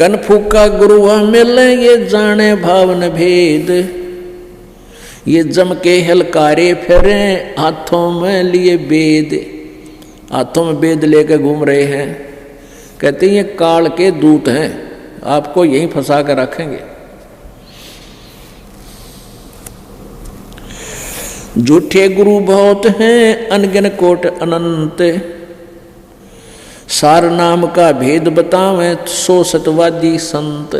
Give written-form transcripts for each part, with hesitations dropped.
कन फूका गुरुआ मिले ये जाने भावन भेद, ये जम के हलकारे फिरे हाथों में लिए वेद, हाथों में वेद लेकर घूम रहे हैं। कहते हैं ये काल के दूत हैं, आपको यहीं फंसा कर रखेंगे। झूठे गुरु बहुत हैं अनगिन कोट अनंत, सार नाम का भेद बतावें सो सतवादी संत।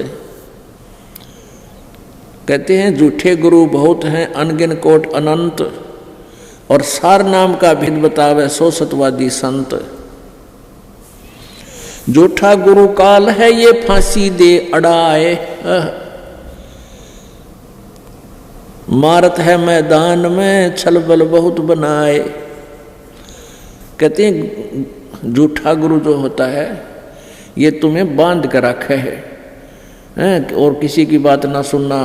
कहते हैं झूठे गुरु बहुत हैं अनगिन कोट अनंत, और सार नाम का भेद बतावे सो सतवादी संत। झूठा गुरु काल है ये फांसी दे अड़ाए, मारत है मैदान में छल बल बहुत बनाए। कहते हैं झूठा गुरु जो होता है ये तुम्हें बांध कर रखे है और किसी की बात ना सुनना।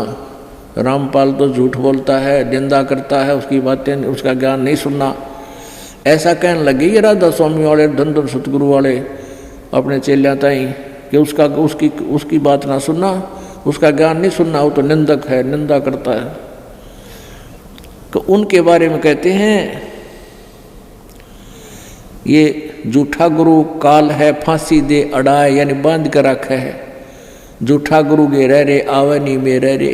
रामपाल तो झूठ बोलता है, निंदा करता है, उसकी बातें उसका ज्ञान नहीं सुनना, ऐसा कहने लगे ये राधा स्वामी वाले धन सतगुरु वाले अपने चेलियां ताई कि उसकी बात ना सुनना, उसका ज्ञान नहीं सुनना, वो तो निंदक है, निंदा करता है। तो उनके बारे में कहते हैं ये झूठा गुरु काल है फांसी दे अड़ाए, यानी बांध कर रखा है। झूठा गुरु घेरे रे आवे नहीं मेरे रे,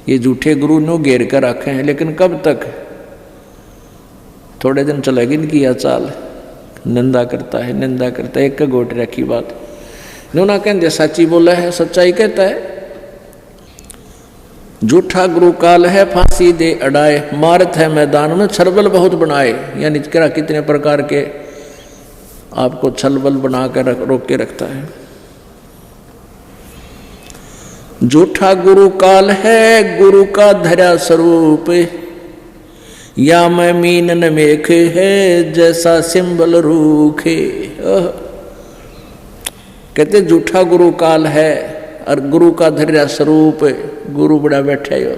ये झूठे गुरु नो घेर कर रखे हैं, लेकिन कब तक? थोड़े दिन चलेगी इनकी यह चाल, निंदा करता है, निंदा करता है, एक का गोट रखी बात ना कहते सच्ची बोला है, सच्चाई कहता है। झूठा गुरु काल है फांसी दे अड़ाए, मारत है मैदान में छलबल बहुत बनाए, यानी कितने प्रकार के आपको छलबल बना कर रोक के रखता है। झूठा गुरु काल है गुरु का धरा स्वरूप, या मैं मीन न मेख है जैसा सिंबल रूखे। कहते झूठा गुरु काल है और गुरु का धैर्य स्वरूप, गुरु बड़ा बैठा हो।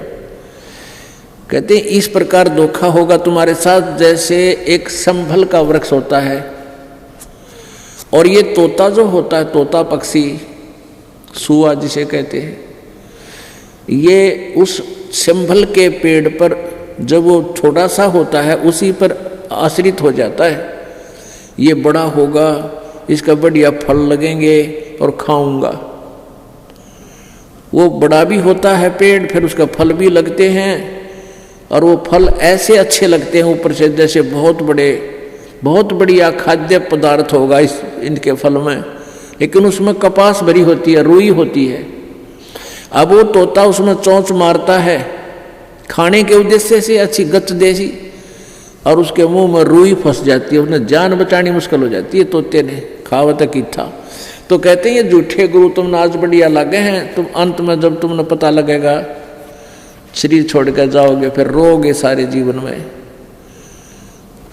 कहते इस प्रकार धोखा होगा तुम्हारे साथ जैसे एक संभल का वृक्ष होता है, और ये तोता जो होता है, तोता पक्षी सुआ जिसे कहते हैं, ये उस संभल के पेड़ पर जब वो छोटा सा होता है उसी पर आश्रित हो जाता है। ये बड़ा होगा, इसका बढ़िया फल लगेंगे और खाऊंगा। वो बड़ा भी होता है पेड़, फिर उसका फल भी लगते हैं, और वो फल ऐसे अच्छे लगते हैं ऊपर से जैसे बहुत बढ़िया खाद्य पदार्थ होगा इनके फल में, लेकिन उसमें कपास भरी होती है, रुई होती है। अब वो तोता उसमें चोंच मारता है खाने के उद्देश्य से, अच्छी गच देसी, और उसके मुंह में रुई फंस जाती है, उसने जान बचानी मुश्किल हो जाती है तोते ने, खावत की था। तो कहते हैं ये झूठे गुरु तुमने आज बढ़िया लगे हैं, तुम अंत में जब तुमने पता लगेगा शरीर छोड़ कर जाओगे, फिर रोगे सारे जीवन में,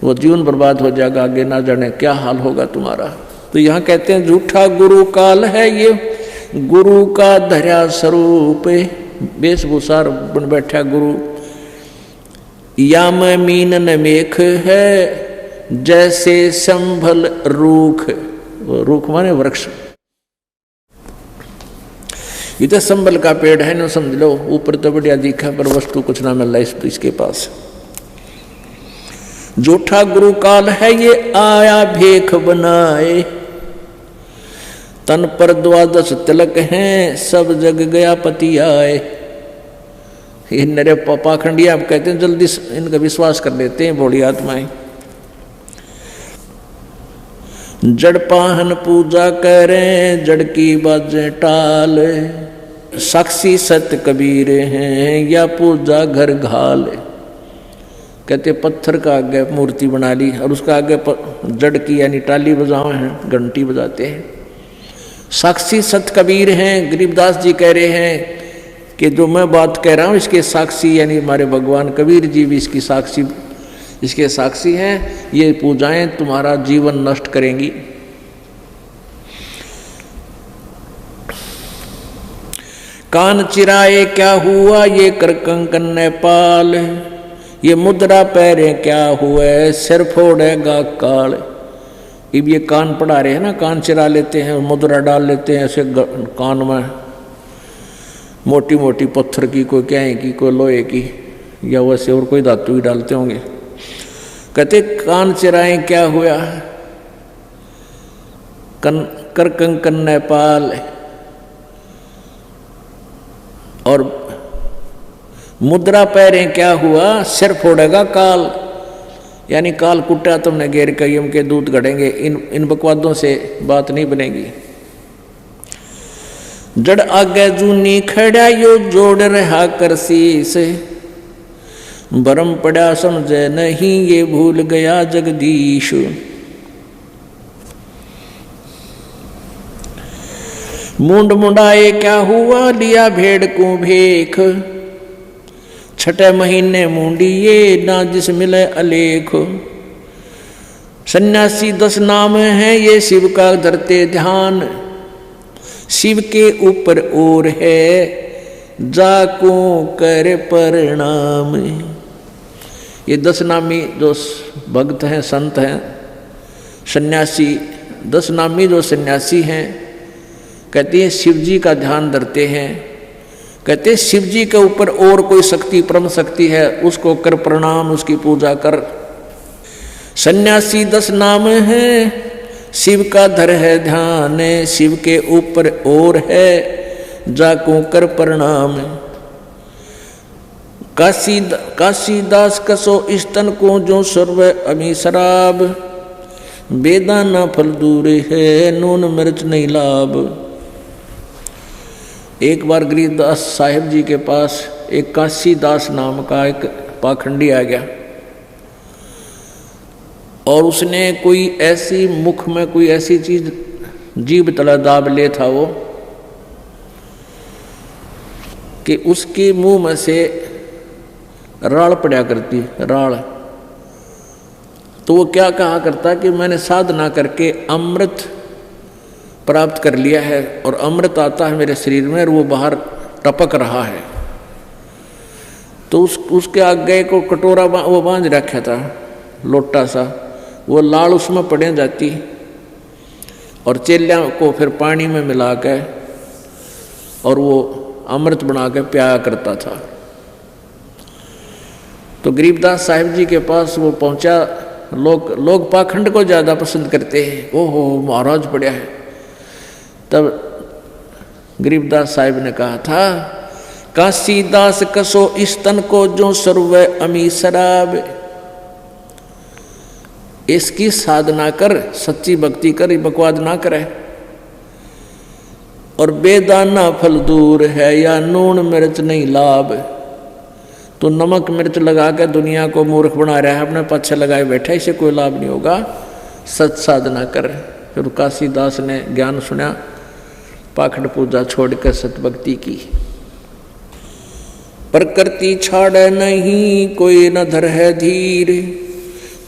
वो जीवन बर्बाद हो जाएगा, आगे ना जाने क्या हाल होगा तुम्हारा। तो यहाँ कहते हैं झूठा गुरु काल है ये गुरु का धैर्य स्वरूप, वेशभूषा बन बैठा गुरु। या मैं मीन न मेख है जैसे संभल रूख, रूख माने वृक्ष। ये तो संभल का पेड़ है ना, समझ लो, ऊपर तो बढ़िया दिखा पर वस्तु कुछ ना मिल रहा इसके पास। झूठा गुरु काल है ये आया भेख बनाए, तन पर 12 तिलक हैं सब जग गया पति आए। ये नरे पाखंडिया आप कहते हैं जल्दी इनका विश्वास कर लेते हैं भोली आत्माएं। जड़ पाहन पूजा करें जड़ की बाजें टाल, साक्षी सत्य कबीर हैं या पूजा घर घाल। कहते पत्थर का आगे मूर्ति बना ली और उसका आगे जड़ की यानी टाली बजावे हैं, घंटी बजाते हैं। साक्षी सत्य कबीर हैं, गरीबदास जी कह रहे हैं कि जो मैं बात कह रहा हूँ इसके साक्षी यानी हमारे भगवान कबीर जी भी इसके साक्षी हैं। ये पूजाएं तुम्हारा जीवन नष्ट करेंगी। कान चिराए क्या हुआ ये कर कंकन नेपाल, ये मुद्रा पैरे क्या हुए सिर फोड़ेगा काल। अब ये कान पढ़ा रहे हैं ना, कान चिरा लेते हैं, मुद्रा डाल लेते हैं ऐसे कान में, मोटी मोटी पत्थर की, कोई क्या की, कोई लोहे की, या वैसे और कोई धातु ही डालते होंगे। कहते कान चिराए क्या हुआ, कर कंकन नेपाल, और मुद्रा पैरे क्या हुआ, सिर फोड़ेगा काल, यानी काल कुटा तुमने घेर कर यम के दूध गढ़ेंगे। इन बकवादों से बात नहीं बनेगी। जड़ आगे जूनी खड़ा यो जोड़ रहा कर शीस, भरम पड़ा समझे नहीं ये भूल गया जगदीश। मुंड मुंडाए क्या हुआ, लिया भेड़ को भेख, छठे महीने मुंडिये ना जिस मिले अलेख। सन्यासी 10 नाम है ये शिव का धरते ध्यान, शिव के ऊपर और है जाको कर प्रणाम। ये 10 नामी जो भक्त हैं, संत हैं, सन्यासी 10 नामी जो सन्यासी हैं, कहते हैं शिव जी का ध्यान धरते हैं। कहते हैं शिव जी के ऊपर और कोई शक्ति, परम शक्ति है, उसको कर प्रणाम, उसकी पूजा कर। सन्यासी 10 नाम है, शिव का धर है ध्यान, शिव के ऊपर और है जाको कर प्रणाम। काशीदास कसो स्तन को जो सर्व अमी शराब, बेदाना फल दूर है नून मिर्च नहीं लाभ। एक बार गरीबदास साहिब जी के पास एक काशीदास नाम का एक पाखंडी आ गया, और उसने कोई ऐसी मुख में कोई ऐसी चीज जीभ तला दाब ले था वो, कि उसके मुंह में से राल पड़ा करती, राल। तो वो क्या कहा करता कि मैंने साधना करके अमृत प्राप्त कर लिया है, और अमृत आता है मेरे शरीर में और वो बाहर टपक रहा है। तो उसके आगे को कटोरा वो बांध रखा था, लोटा सा, वो लाल उसमें पड़े जाती, और चेलियां को फिर पानी में मिला के और वो अमृत बना के पियाया करता था। तो गरीबदास साहिब जी के पास वो पहुंचा। लोग पाखंड को ज़्यादा पसंद करते हैं, ओहो महाराज बढ़िया है। तब गरीबदास साहिब ने कहा था, काशीदास कसो स्तन को जो सर्व अमी शराब, इसकी साधना कर, सच्ची भक्ति कर, बकवाद ना करे। और बेदाना फल दूर है या नून मिर्च नहीं लाभ। तो नमक मिर्च लगा के दुनिया को मूर्ख बना रहा है, अपने पाछे लगाए बैठा, इसे कोई लाभ नहीं होगा, सच साधना कर। फिर काशीदास ने ज्ञान सुना, पाखंड पूजा छोड़कर सतभक्ति की। प्रकृति छाड़े नहीं कोई न धर है धीर,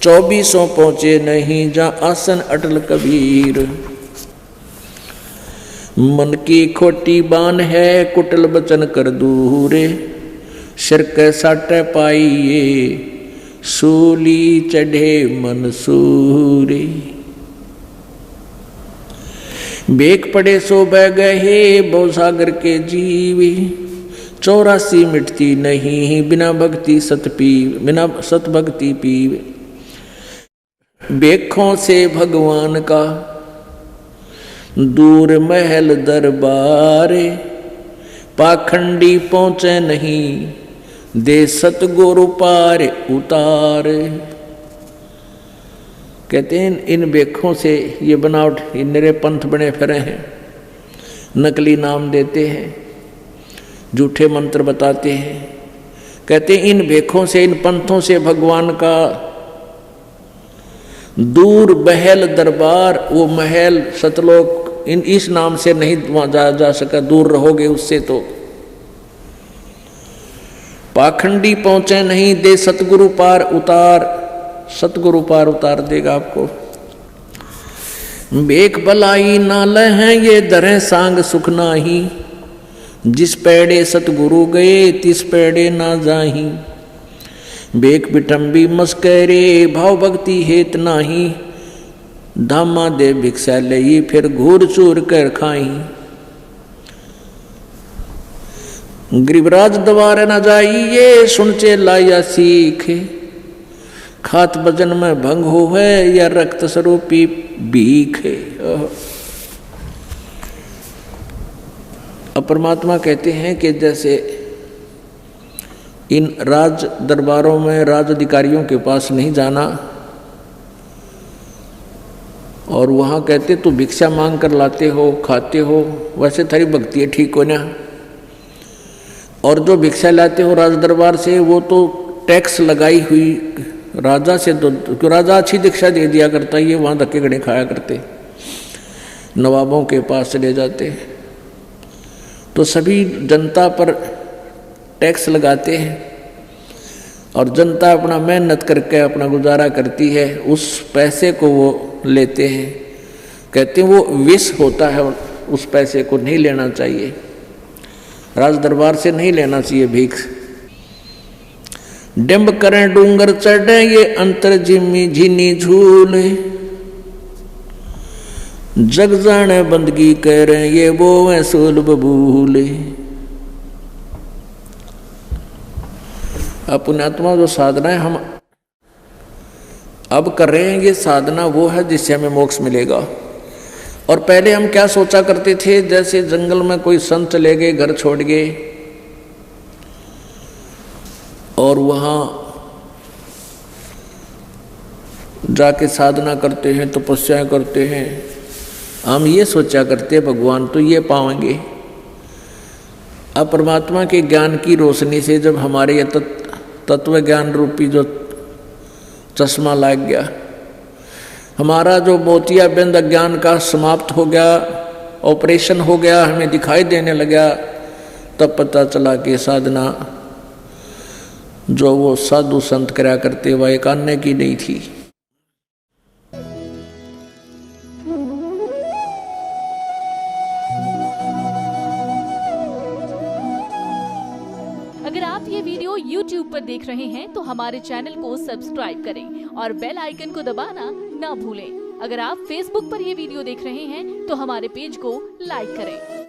2400 पहुंचे नहीं जा आसन अटल कबीर। मन की खोटी बान है कुटल बचन कर दूरे, सिर के साटे पाइए सूली चढ़े मनसूरी। बेक पड़े सो बह गए बहुसागर के जीवी, 84 मिटती नहीं बिना भक्ति बिना सत भक्ति पीवे। बेखों से भगवान का दूर महल दरबार, पाखंडी पहुंचे नहीं दे सतगुरु पार उतार। कहते हैं इन बेखों से ये बनावट, ये निरे पंथ बने फिरे हैं, नकली नाम देते हैं, झूठे मंत्र बताते हैं। कहते हैं इन बेखों से, इन पंथों से भगवान का दूर महल दरबार, वो महल सतलोक, इस नाम से नहीं वहां जा सका, दूर रहोगे उससे। तो पाखंडी पहुंचे नहीं दे सतगुरु पार उतार, सतगुरु पार उतार देगा आपको। बेक भलाई नाल हैं ये दरें सांग सुख नाही, जिस पेड़े सतगुरु गए तिस पेड़े ना जाही। बेक बिठम्बी मस्करे भाव भक्ति हेत नाही, धामा दे भिक्षा लई फिर घूर चूर कर खाई। गिरिराज द्वार न जाइए सुन चेला या सीख, खात भजन में भंग हो है या रक्त स्वरूपी भीख। अब परमात्मा कहते हैं कि जैसे इन राज दरबारों में राज अधिकारियों के पास नहीं जाना, और वहाँ कहते तो भिक्षा मांग कर लाते हो खाते हो, वैसे थारी भक्ति है ठीक हो ना। और जो भिक्षा लाते हो राज दरबार से वो तो टैक्स लगाई हुई राजा से, तो राजा अच्छी दीक्षा दे दिया करता, ये वहाँ धक्के गड़े खाया करते, नवाबों के पास चले जाते। तो सभी जनता पर टैक्स लगाते हैं और जनता अपना मेहनत करके अपना गुजारा करती है, उस पैसे को वो लेते हैं। कहते हैं वो विष होता है, उस पैसे को नहीं लेना चाहिए, राज दरबार से नहीं लेना चाहिए भीख। डिम्ब करें डूंगर चढ़े ये अंतर जिमी झीनी झूले, जग जाने बंदगी करें ये वो वैसूल बबूले। पुण्यात्मा जो साधना है हम अब कर रहे हैं, ये साधना वो है जिससे हमें मोक्ष मिलेगा। और पहले हम क्या सोचा करते थे, जैसे जंगल में कोई संत चले गए, घर छोड़ गए और वहाँ जाके साधना करते हैं, तपस्या करते हैं, हम ये सोचा करते भगवान तो ये पाएंगे। अब परमात्मा के ज्ञान की रोशनी से जब हमारे ये तत्व ज्ञान रूपी जो चश्मा लग गया, हमारा जो मोतिया बिंद अज्ञान का समाप्त हो गया, ऑपरेशन हो गया, हमें दिखाई देने लगा, तब पता चला कि साधना जो वो साधु संत करा करते वह एक अन्य की नहीं थी। अगर आप ये वीडियो YouTube पर देख रहे हैं तो हमारे चैनल को सब्सक्राइब करें और बेल आइकन को दबाना ना भूलें। अगर आप Facebook पर ये वीडियो देख रहे हैं तो हमारे पेज को लाइक करें।